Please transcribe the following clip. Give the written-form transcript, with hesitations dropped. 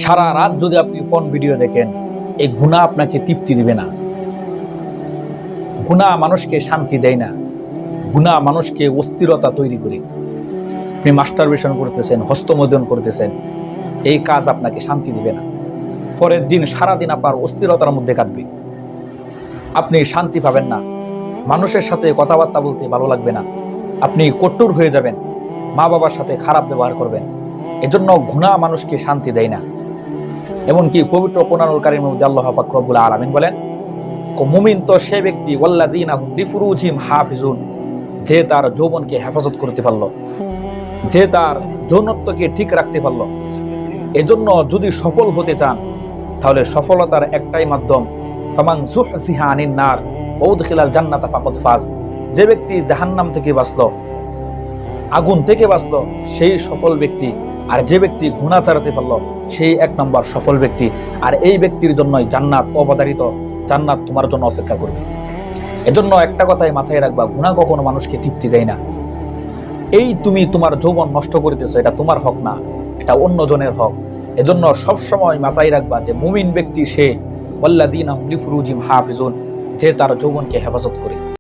সারা রাত যদি আপনি পর্ন ভিডিও দেখেন, এই গুনাহ আপনাকে তৃপ্তি দিবে না। গুনাহ মানুষকে শান্তি দেয় না, গুনাহ মানুষকে অস্থিরতা তৈরি করে। আপনি মাস্টারবেশন করতেছেন, হস্তমৈথুন করতেছেন, এই কাজ আপনাকে শান্তি দিবে না। পরের দিন সারাদিন আপনার অস্থিরতার মধ্যে কাটবে, আপনি শান্তি পাবেন না, মানুষের সাথে কথাবার্তা বলতে ভালো লাগবে না, আপনি কঠোর হয়ে যাবেন, মা বাবার সাথে খারাপ ব্যবহার করবেন। এজন্য গুনাহ মানুষকে শান্তি দেয় না। এমনকি পবিত্র কোরআনুল কারীমের মধ্যে আল্লাহ পাক রব্বুল আলামিন বলেন, মুমিন তো সে ব্যক্তি ওয়াল্লাযীনা হুম লিফুরুজিহিম হাফিজুন, যে তার যৌবনকে হেফাজত করতে পারলো, যে তার যৌনত্বকে ঠিক রাখতে পারলো। এজন্য যদি সফল হতে চান, তাহলে সফলতার একটাই মাধ্যম, ফামান যুহজিহা আনিন নার ওয়া উদখিলাল জান্নাতা ফাকাদ ফাজ। যে ব্যক্তি জাহান্নাম থেকে বাঁচলো, আগুন থেকে বাঁচলো, সেই সফল ব্যক্তি। আর যে ব্যক্তি গুনাহ ছাড়াতে পারলো, সেই এক নম্বর সফল ব্যক্তি। আর এই ব্যক্তির জন্যই জান্নাত অবধারিত, জান্নাত তোমার জন্য অপেক্ষা করবে। এজন্য একটা কথাই মাথায় রাখবা, গুনাহ কখনো মানুষকে তৃপ্তি দেয় না। এই তুমি তোমার যৌবন নষ্ট করিতেছো, এটা তোমার হক না, এটা অন্যজনের হক। এজন্য সবসময় মাথায় রাখবা যে মুমিন ব্যক্তি সে ওয়াল্লাযীনা হুম লিফুরুজিহিম হাফিজুন, যে তার যৌবনকে হেফাজত করে।